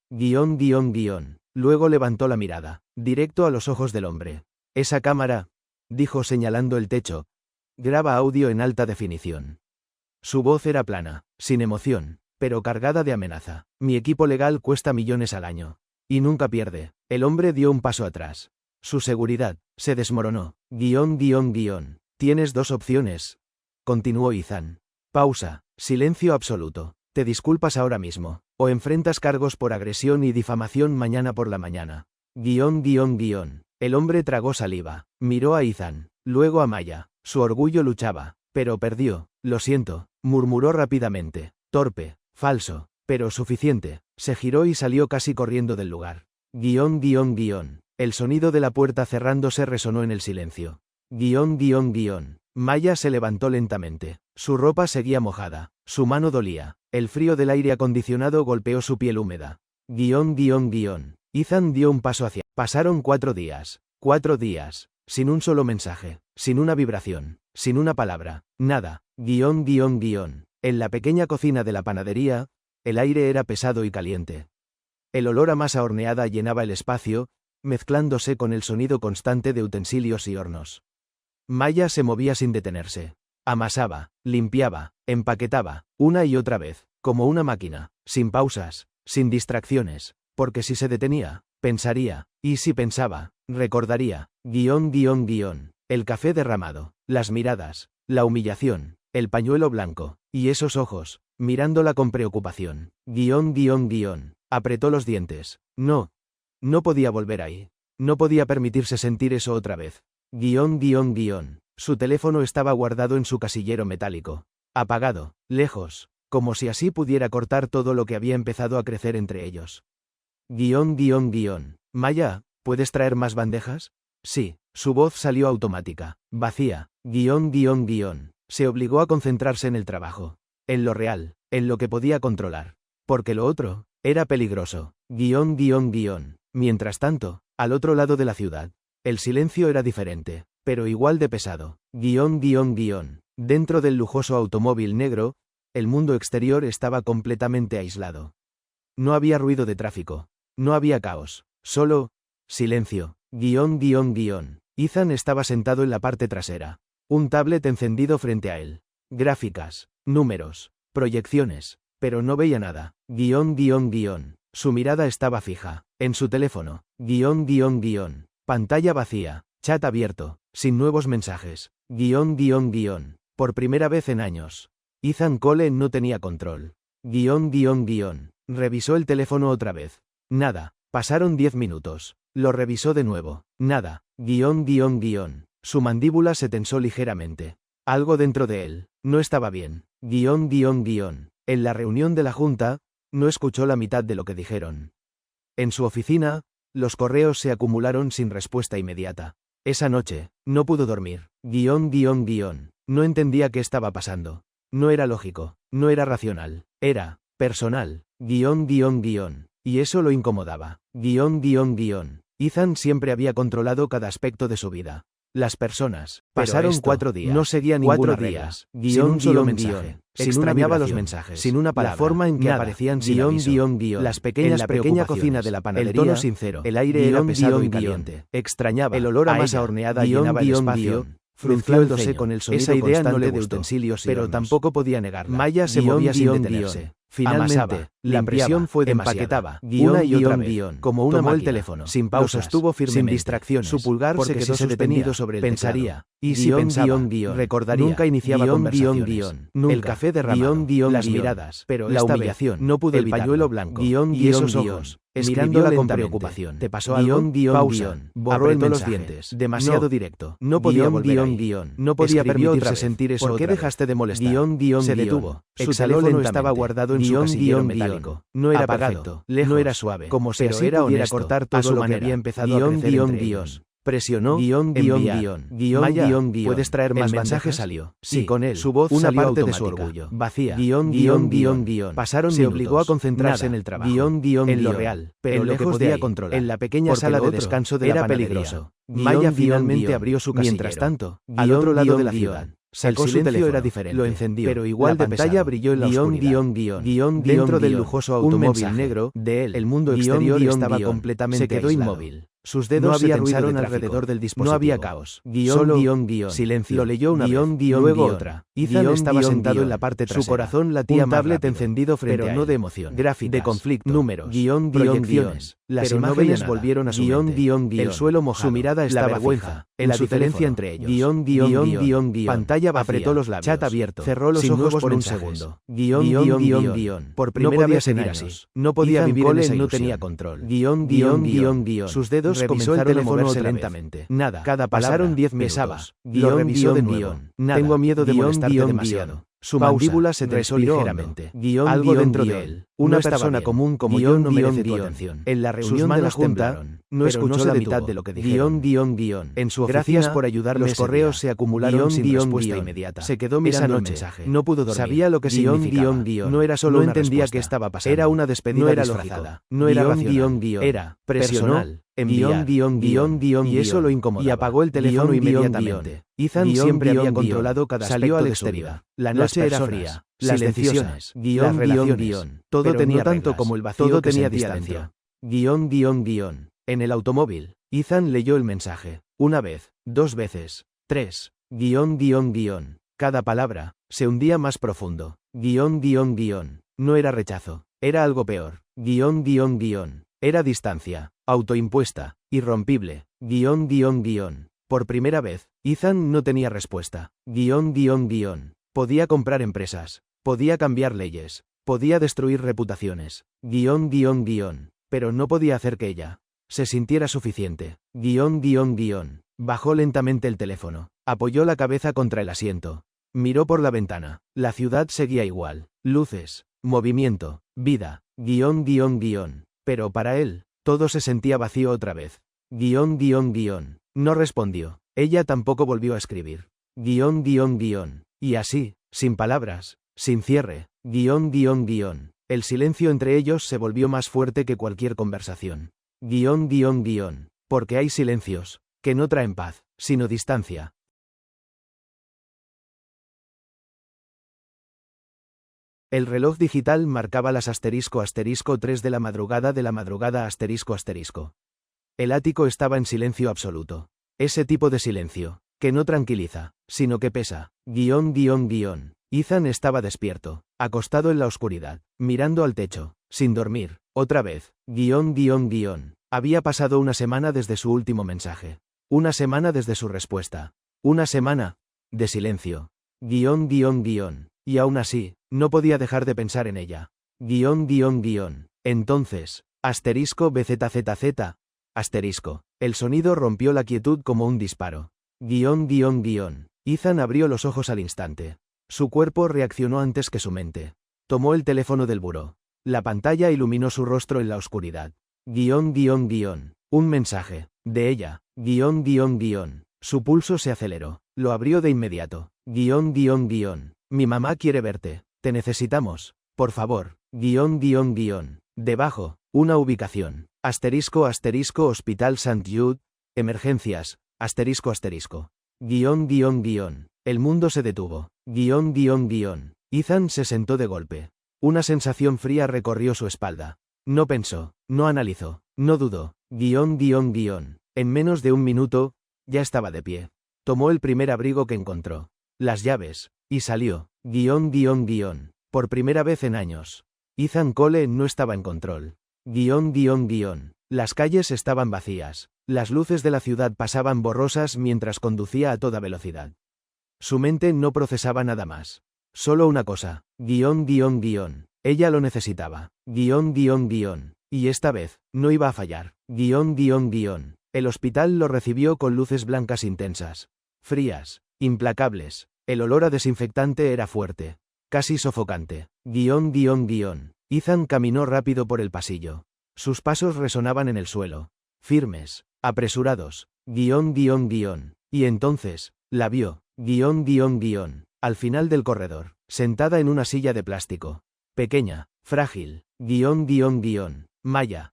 Luego levantó la mirada, directo a los ojos del hombre. Esa cámara, dijo señalando el techo, graba audio en alta definición. Su voz era plana, sin emoción, pero cargada de amenaza. Mi equipo legal cuesta millones al año. Y nunca pierde. El hombre dio un paso atrás. Su seguridad se desmoronó. Tienes dos opciones, continuó Ethan. Pausa, silencio absoluto. Te disculpas ahora mismo, o enfrentas cargos por agresión y difamación mañana por la mañana. El hombre tragó saliva, miró a Ethan, luego a Maya. Su orgullo luchaba, pero perdió. Lo siento, murmuró rápidamente. Torpe, falso, pero suficiente. Se giró y salió casi corriendo del lugar. El sonido de la puerta cerrándose resonó en el silencio. Maya se levantó lentamente. Su ropa seguía mojada. Su mano dolía. El frío del aire acondicionado golpeó su piel húmeda. Ethan dio un paso hacia. Pasaron 4 días. 4 días. Sin un solo mensaje. Sin una vibración. Sin una palabra. Nada. En la pequeña cocina de la panadería, el aire era pesado y caliente. El olor a masa horneada llenaba el espacio, mezclándose con el sonido constante de utensilios y hornos. Maya se movía sin detenerse. Amasaba, limpiaba, empaquetaba, una y otra vez, como una máquina, sin pausas, sin distracciones, porque si se detenía, pensaría, y si pensaba, recordaría. El café derramado, las miradas, la humillación, el pañuelo blanco, y esos ojos, mirándola con preocupación. Apretó los dientes. No podía volver ahí. No podía permitirse sentir eso otra vez. Su teléfono estaba guardado en su casillero metálico. Apagado, lejos, como si así pudiera cortar todo lo que había empezado a crecer entre ellos. Maya, ¿puedes traer más bandejas? Sí, su voz salió automática, vacía. Se obligó a concentrarse en el trabajo. En lo real, en lo que podía controlar. Porque lo otro, era peligroso. Mientras tanto, al otro lado de la ciudad, el silencio era diferente, pero igual de pesado. Dentro del lujoso automóvil negro, el mundo exterior estaba completamente aislado. No había ruido de tráfico. No había caos. Solo silencio. Ethan estaba sentado en la parte trasera. Un tablet encendido frente a él. Gráficas, números, proyecciones, pero no veía nada. Su mirada estaba fija, en su teléfono. Pantalla vacía, chat abierto, sin nuevos mensajes. Por primera vez en años. Ethan Cole no tenía control. Revisó el teléfono otra vez. Nada. Pasaron 10 minutos. Lo revisó de nuevo. Nada. Su mandíbula se tensó ligeramente. Algo dentro de él no estaba bien. En la reunión de la junta, no escuchó la mitad de lo que dijeron. En su oficina, los correos se acumularon sin respuesta inmediata. Esa noche, no pudo dormir. No entendía qué estaba pasando. No era lógico, no era racional, era personal. Guión, guión, guión. Y eso lo incomodaba. Guión, guión, guión. Ethan siempre había controlado cada aspecto de su vida. Las personas. Pasaron 4 días. No seguía ninguna regla. Sin un solo mensaje. Extrañaba los mensajes. Sin una palabra. La forma en que aparecían sin aviso. Las pequeñas en la pequeña cocina de la panadería. El tono sincero. El aire era pesado y caliente. Extrañaba. El olor a masa horneada llenaba el espacio. Fruncióse con el sonido esa idea no le gustó, pero tampoco podía negarla. Maya se movía sin detenerse. Finalmente, la presión fue demasiada. Una y otra vez, como una máquina, el teléfono, sin pausas, sostuvo firmemente, sin distracciones. Su pulgar se quedó sostenido sobre el pensaría. Y si pensaba, recordaría, nunca iniciaba conversaciones. El café derramado, las miradas, pero la humillación, no pudo evitarlo. El pañuelo blanco, y esos ojos, mirándola con preocupación. Te pasó algo, pausa, borró los dientes, demasiado directo. No podía volver ahí. No podía permitirse sentir eso. ¿Por qué dejaste de molestar? Se detuvo. Su teléfono estaba guardado en su casillero metálico. No era apagado, no era suave, como si así pudiera cortar todo lo que había empezado a crecer entre ellos. Presionó, Maya, ¿puedes traer más mensajes? Salió. Sí, con él, su voz una parte de su orgullo. Vacía. Pasaron se minutos. Obligó a concentrarse en el trabajo. En lo real, pero en lo que podía controlar. En la pequeña sala de descanso de la panadería. Peligroso. Maya finalmente abrió su casillero. Mientras tanto, al otro lado de la ciudad. El silencio era diferente, lo encendió, pero igual de pantalla brilló en la oscuridad. Dentro del lujoso automóvil negro de él, el mundo exterior estaba completamente se quedó inmóvil. Sus dedos se tensaron alrededor del dispositivo. No había caos. Solo silencio. Lo leyó una vez, luego otra. Ethan estaba sentado en la parte trasera. Su corazón latía más tablet encendido frente a él. No de emoción. Gráficas, de conflicto, números, proyecciones. Las imágenes volvieron a su mente. El suelo mojado. Su mirada estaba fija. La diferencia entre ellos. Pantalla vacía. Apretó los labios. Chat abierto. Cerró los ojos por un segundo. Por primera vez en años. No podía vivir en esa ilusión. No tenía control. Sus dedos revisó el teléfono lentamente. Nada. Cada palabra. Pasaron 10 minutos. Lo revisó de nuevo. Nada. Tengo miedo de molestarte demasiado. Su mandíbula se tensó ligeramente. Algo dentro de él. Una persona común como yo no merece tu atención. En la reunión de la junta, no escuchó la mitad de lo que dijeron. En su oficina, gracias por ayudarme. Los correos se acumularon sin respuesta inmediata. Se quedó mirando el mensaje. No pudo dormir. Sabía lo que significaba. No era solo una respuesta. No entendía qué estaba pasando. Era una despedida disfrazada. No era racional. Era personal. Enviar. Y eso lo incomodaba. Y apagó el teléfono inmediatamente. Ethan siempre había controlado cada aspecto de su vida. La noche era fría. Las decisiones. Las relaciones. Todo tenía tanto como el vacío. Todo tenía distancia. En el automóvil, Ethan leyó el mensaje. Una vez, 2 veces, 3. Cada palabra se hundía más profundo. No era rechazo. Era algo peor. Era distancia. Autoimpuesta. Irrompible. Por primera vez, Ethan no tenía respuesta. Podía comprar empresas. Podía cambiar leyes. Podía destruir reputaciones. Pero no podía hacer que ella se sintiera suficiente. Bajó lentamente el teléfono. Apoyó la cabeza contra el asiento. Miró por la ventana. La ciudad seguía igual. Luces. Movimiento. Vida. Pero para él, todo se sentía vacío otra vez. No respondió. Ella tampoco volvió a escribir. Y así, sin palabras, sin cierre. El silencio entre ellos se volvió más fuerte que cualquier conversación. Porque hay silencios que no traen paz, sino distancia. El reloj digital marcaba las **3 de la madrugada **. El ático estaba en silencio absoluto. Ese tipo de silencio, que no tranquiliza, sino que pesa. Ethan estaba despierto, acostado en la oscuridad, mirando al techo, sin dormir, otra vez. Había pasado una semana desde su último mensaje. Una semana desde su respuesta. Una semana de silencio. Y aún así, no podía dejar de pensar en ella. Entonces, *BZZZ, el sonido rompió la quietud como un disparo. Ethan abrió los ojos al instante. Su cuerpo reaccionó antes que su mente. Tomó el teléfono del buró. La pantalla iluminó su rostro en la oscuridad. Un mensaje. De ella. Su pulso se aceleró. Lo abrió de inmediato. Mi mamá quiere verte. Te necesitamos. Por favor. Debajo, una ubicación. Hospital St. Jude, emergencias, El mundo se detuvo. Ethan se sentó de golpe. Una sensación fría recorrió su espalda. No pensó, no analizó, no dudó. En menos de un minuto, ya estaba de pie. Tomó el primer abrigo que encontró. Las llaves. Y salió. Por primera vez en años. Ethan Cole no estaba en control. Las calles estaban vacías. Las luces de la ciudad pasaban borrosas mientras conducía a toda velocidad. Su mente no procesaba nada más. Solo una cosa. Ella lo necesitaba. Y esta vez, no iba a fallar. El hospital lo recibió con luces blancas intensas. Frías. Implacables. El olor a desinfectante era fuerte. Casi sofocante. Ethan caminó rápido por el pasillo. Sus pasos resonaban en el suelo. Firmes. Apresurados. Y entonces, la vio. Al final del corredor. Sentada en una silla de plástico. Pequeña. Frágil. Maya.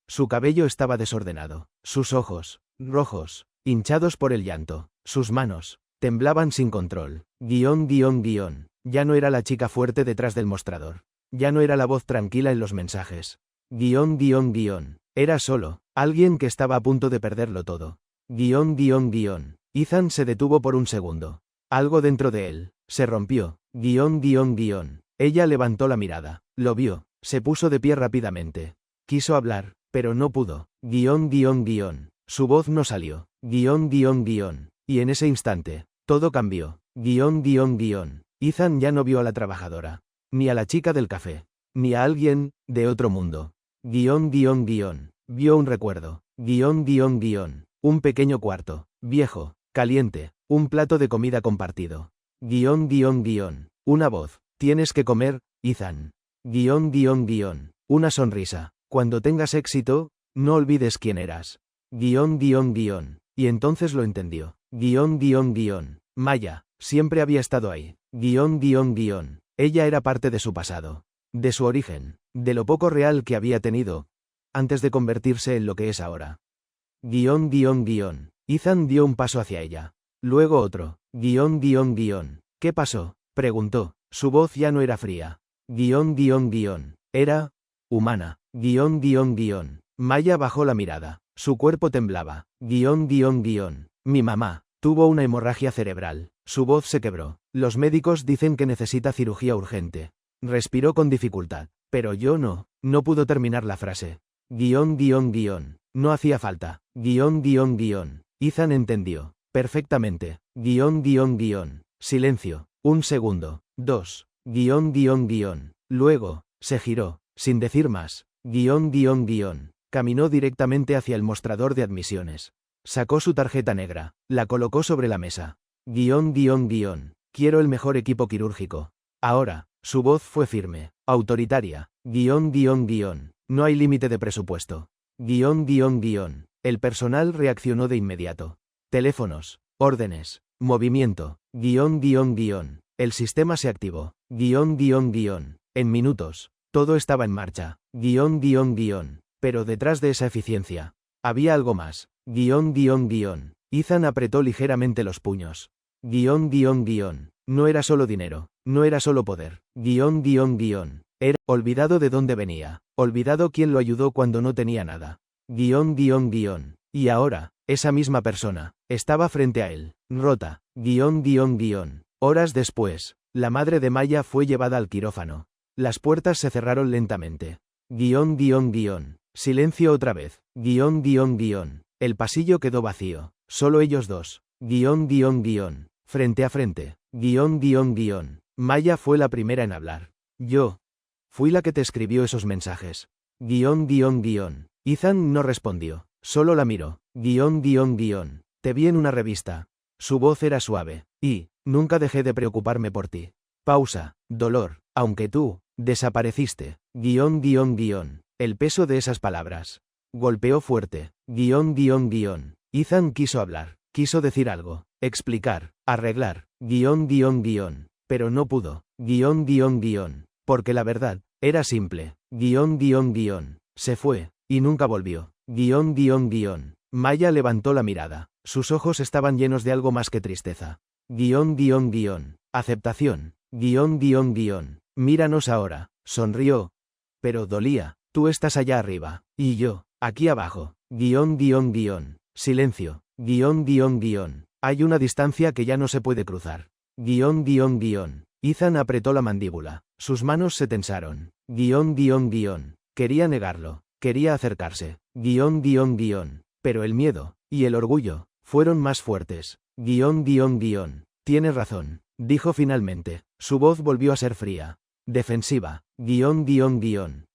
Su cabello estaba desordenado. Sus ojos. Rojos. Hinchados por el llanto. Sus manos. Temblaban sin control. Ya no era la chica fuerte detrás del mostrador. Ya no era la voz tranquila en los mensajes. Era solo, alguien que estaba a punto de perderlo todo. Ethan se detuvo por un segundo. Algo dentro de él, se rompió. Ella levantó la mirada, lo vio, se puso de pie rápidamente. Quiso hablar, pero no pudo. Su voz no salió. Y en ese instante, todo cambió. Ethan ya no vio a la trabajadora. Ni a la chica del café. Ni a alguien, de otro mundo. Vio un recuerdo. Un pequeño cuarto. Viejo. Caliente. Un plato de comida compartido. Una voz. Tienes que comer, Ethan. Una sonrisa. Cuando tengas éxito, no olvides quién eras. Y entonces lo entendió. Maya. Siempre había estado ahí. Ella era parte de su pasado. De su origen. De lo poco real que había tenido. Antes de convertirse en lo que es ahora. Ethan dio un paso hacia ella. Luego otro. ¿Qué pasó? Preguntó. Su voz ya no era fría. Era humana. Maya bajó la mirada. Su cuerpo temblaba. Mi mamá tuvo una hemorragia cerebral. Su voz se quebró. Los médicos dicen que necesita cirugía urgente. Respiró con dificultad. Pero yo no pudo terminar la frase. No hacía falta. Ethan entendió. Perfectamente. Silencio. Un segundo. 2. Luego, se giró, sin decir más. Caminó directamente hacia el mostrador de admisiones. Sacó su tarjeta negra, la colocó sobre la mesa. Quiero el mejor equipo quirúrgico. Ahora, su voz fue firme, autoritaria. No hay límite de presupuesto. El personal reaccionó de inmediato. Teléfonos, órdenes, movimiento. El sistema se activó. En minutos, todo estaba en marcha. Pero detrás de esa eficiencia, había algo más. Ethan apretó ligeramente los puños. No era solo dinero, no era solo poder. Era olvidado de dónde venía, olvidado quién lo ayudó cuando no tenía nada. Y ahora, esa misma persona, estaba frente a él, rota. Horas después, la madre de Maya fue llevada al quirófano. Las puertas se cerraron lentamente. Silencio otra vez. El pasillo quedó vacío. Solo ellos dos. Frente a frente. Maya fue la primera en hablar. Yo. Fui la que te escribió esos mensajes. Ethan no respondió. Solo la miró. Te vi en una revista. Su voz era suave. Y, nunca dejé de preocuparme por ti. Pausa. Dolor. Aunque tú, desapareciste. El peso de esas palabras. Golpeó fuerte. Ethan quiso hablar. Quiso decir algo. Explicar. Arreglar. Pero no pudo. Porque la verdad, era simple. Se fue, y nunca volvió. Maya levantó la mirada. Sus ojos estaban llenos de algo más que tristeza. Aceptación. Míranos ahora. Sonrió. Pero dolía. Tú estás allá arriba. Y yo, aquí abajo. Silencio. Hay una distancia que ya no se puede cruzar. Ethan apretó la mandíbula. Sus manos se tensaron. Quería negarlo. Quería acercarse. Pero el miedo, y el orgullo, fueron más fuertes. Tienes razón, dijo finalmente. Su voz volvió a ser fría. Defensiva.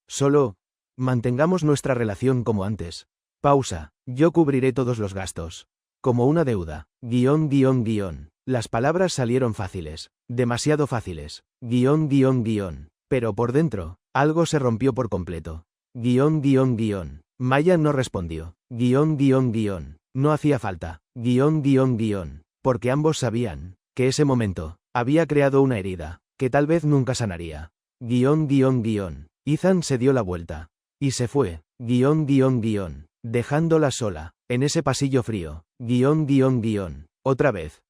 Solo, mantengamos nuestra relación como antes. Pausa. Yo cubriré todos los gastos. Como una deuda. Las palabras salieron fáciles. Demasiado fáciles. Pero por dentro, algo se rompió por completo. Maya no respondió. No hacía falta. Porque ambos sabían que ese momento había creado una herida que tal vez nunca sanaría. Ethan se dio la vuelta y se fue. Dejándola sola en ese pasillo frío. Otra vez.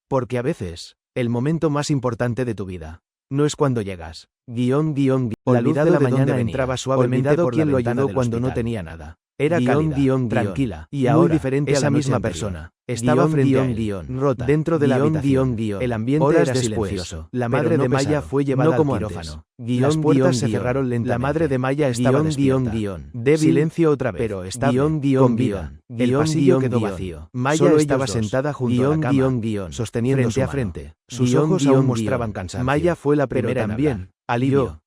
Porque a veces el momento más importante de tu vida no es cuando llegas. La luz de la mañana entraba suavemente por la ventana cuando no tenía nada. Era cálida, tranquila, y ahora, muy diferente esa misma persona. Estaba frente a él, rota, dentro de la habitación. El ambiente era silencioso. La madre de Maya fue llevada al quirófano. Las puertas se cerraron lentamente. La madre de Maya estaba despierta. Débil, silencio otra vez, pero estable, con vida. El pasillo quedó vacío. Maya estaba sentada junto a la cama, sosteniendo frente a frente. Sus ojos aún mostraban cansancio. Maya fue la primera también. Alivio.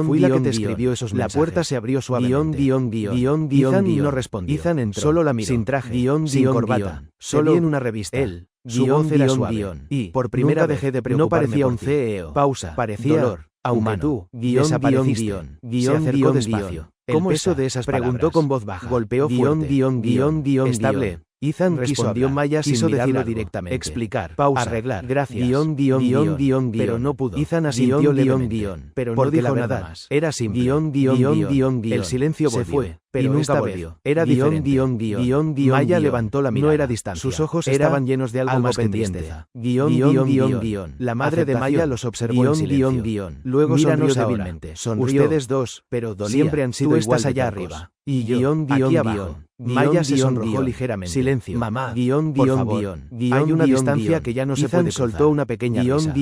Fui la que te escribió esos mensajes. La puerta se abrió suavemente. Ethan no respondió. Ethan entró. Solo la miró. Sin traje, sin corbata. Solo en una revista. Él. Su voz era suave. Y, por primera vez, dejé de preocuparme. No parecía un CEO. Pausa. Parecía dolor. Aunque tú, desapareciste. Se acercó despacio. ¿Cómo peso de esas palabras? Preguntó con voz baja. Golpeó fuerte. Estable. Ethan respondió. Maya quiso decirlo directamente. Explicar. Pausa. Arreglar. Gracias. Pero no pudo. Ethan asintió levemente. Pero no dijo nada más. Era simple. El silencio volvió. Se fue. Pero nunca volvió. Era diferente. Maya levantó la mirada. No era distancia. Sus ojos estaban llenos de algo más que tristeza. La madre de Maya los observó en silencio. Luego sonrió débilmente. Ustedes dos, pero dolía. Siempre han sido igual allá arriba. Y yo, aquí abajo. Maya se sonrojó ligeramente. Silencio. Mamá, por favor. Hay una distancia que ya no se puede cruzar. Soltó una pequeña risa.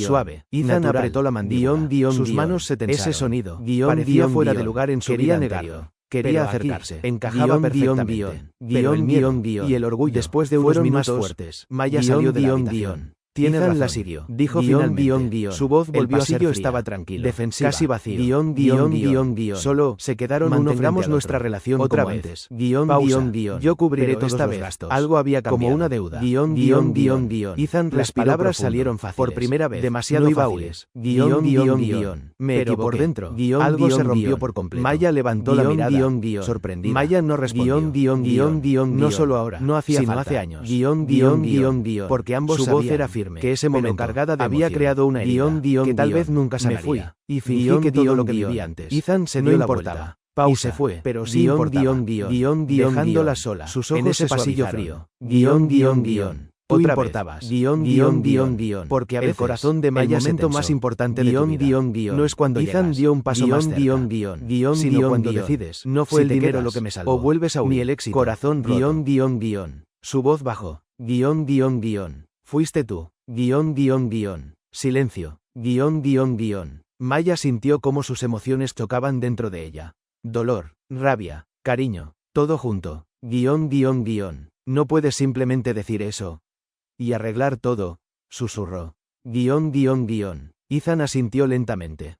Suave. Ethan apretó la mandíbula. Sus manos se tensaron. Ese sonido parecía fuera de lugar en su vida anterior. Quería acercarse. Encajaba perfectamente. Pero el miedo y el orgullo después de unos minutos más fuertes. Maya salió de la habitación. Tienes razón, la siguió, dijo finalmente. Su voz volvió a ser fría. Estaba tranquilo, defensiva, casi vacío. Solo se quedaron uno frente al otro. Nuestra relación otra vez antes. Pausa. Yo cubriré todos los gastos. Algo había cambiado. Como una deuda. Ethan, las palabras salieron fáciles. Por primera vez. Demasiado fáciles. Pero por dentro, algo se rompió por completo. Maya levantó la mirada, sorprendida. Maya no respondió. No solo ahora, no hacía falta. Hace años. Porque ambos su voz era firme. Que ese momento cargada de había creado una herida que tal vez nunca sanaría. Me fui y fingí que todo lo que viví antes. Ethan se dio la vuelta. Pausa. Y se fue, pero sí importaba. Dejándola sola. Sus ojos en ese pasillo frío. Tú importabas. Porque a veces el corazón de Maya el momento más importante de tu vida no es cuando Ethan dio un paso más cerca, sino cuando decides. No fue el dinero lo que me salvó. O vuelves a huir. Ni el éxito. Corazón roto. Su voz bajó. Fuiste tú. Silencio. Maya sintió cómo sus emociones chocaban dentro de ella. Dolor, rabia, cariño, todo junto. No puedes simplemente decir eso. Y arreglar todo, susurró. Ethan asintió lentamente.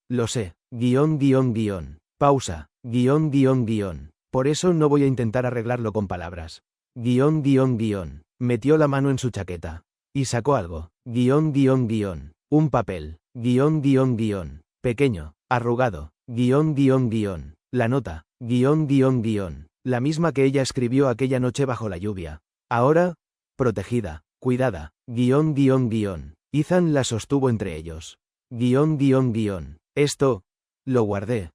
Lo sé. Pausa. Por eso no voy a intentar arreglarlo con palabras. Metió la mano en su chaqueta. Y sacó algo. Un papel. Pequeño, arrugado. La nota. La misma que ella escribió aquella noche bajo la lluvia. Ahora, protegida, cuidada. Ethan la sostuvo entre ellos. Esto. Lo guardé.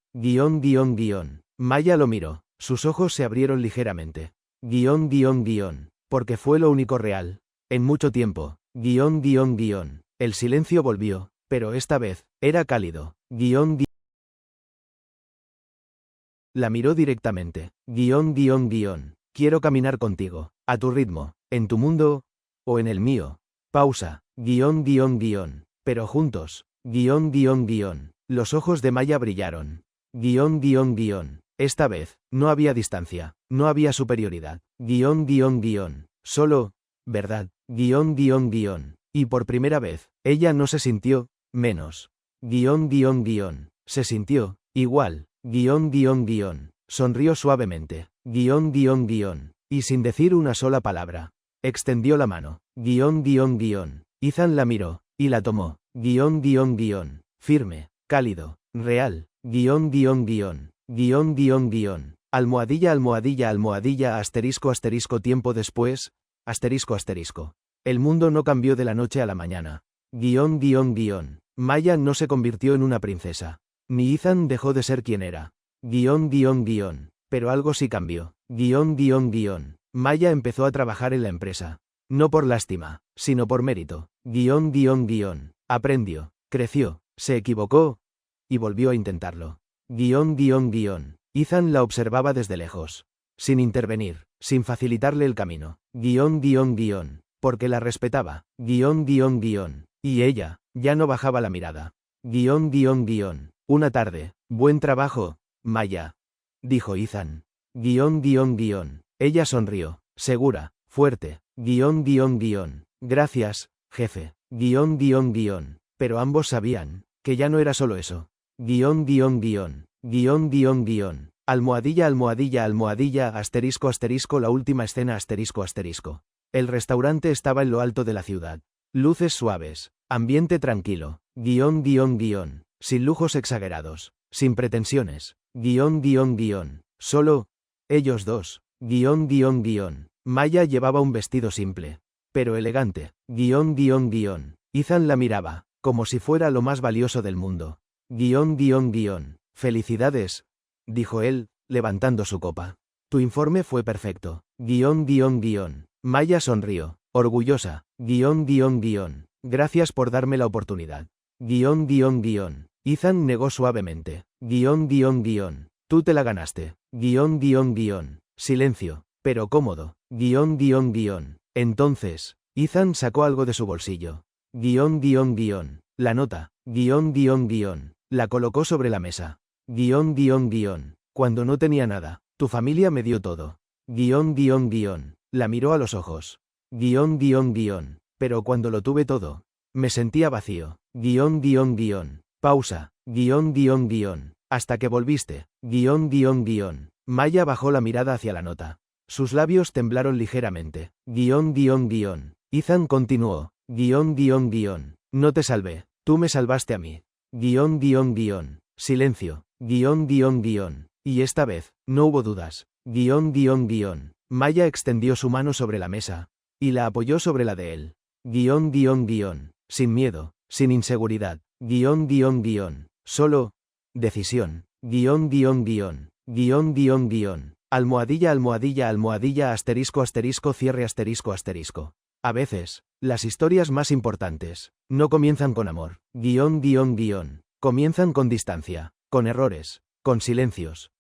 Maya lo miró. Sus ojos se abrieron ligeramente. Porque fue lo único real. En mucho tiempo. El silencio volvió, pero esta vez, era cálido. La miró directamente. Quiero caminar contigo, a tu ritmo, en tu mundo, o en el mío. Pausa. Pero juntos. Los ojos de Maya brillaron. Esta vez, no había distancia, no había superioridad. Solo, verdad. Y por primera vez, ella no se sintió, menos. Se sintió, igual. Sonrió suavemente. Y sin decir una sola palabra. Extendió la mano. Ethan la miró, y la tomó. Firme, cálido, real. Almohadilla, asterisco, tiempo después, asterisco. El mundo no cambió de la noche a la mañana. Maya no se convirtió en una princesa. Ni Ethan dejó de ser quien era. Pero algo sí cambió. Maya empezó a trabajar en la empresa. No por lástima, sino por mérito. Aprendió, creció, se equivocó, y volvió a intentarlo. Ethan la observaba desde lejos. Sin intervenir, sin facilitarle el camino. Porque la respetaba. Y ella, ya no bajaba la mirada. Una tarde. Buen trabajo, Maya. Dijo Ethan. Ella sonrió, segura, fuerte. Gracias, jefe. Pero ambos sabían, que ya no era solo eso. Almohadilla, asterisco, la última escena, asterisco. El restaurante estaba en lo alto de la ciudad. Luces suaves, ambiente tranquilo. Sin lujos exagerados, sin pretensiones. Solo, ellos dos. Maya llevaba un vestido simple, pero elegante. Ethan la miraba, como si fuera lo más valioso del mundo. Felicidades, dijo él, levantando su copa. Tu informe fue perfecto. Maya sonrió, orgullosa. Gracias por darme la oportunidad. Ethan negó suavemente. Tú te la ganaste. Silencio, pero cómodo. Entonces, Ethan sacó algo de su bolsillo. La nota. La colocó sobre la mesa. Cuando no tenía nada, tu familia me dio todo. La miró a los ojos. Pero cuando lo tuve todo, me sentía vacío. Pausa. Hasta que volviste. Maya bajó la mirada hacia la nota. Sus labios temblaron ligeramente. Ethan continuó. No te salvé, tú me salvaste a mí. Silencio. Y esta vez, no hubo dudas. Maya extendió su mano sobre la mesa, y la apoyó sobre la de él. Sin miedo, sin inseguridad. Solo, decisión. Almohadilla, asterisco, cierre, asterisco. A veces, las historias más importantes, no comienzan con amor. Comienzan con distancia, con errores, con silencios.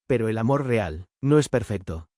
Pero el amor real, no es perfecto.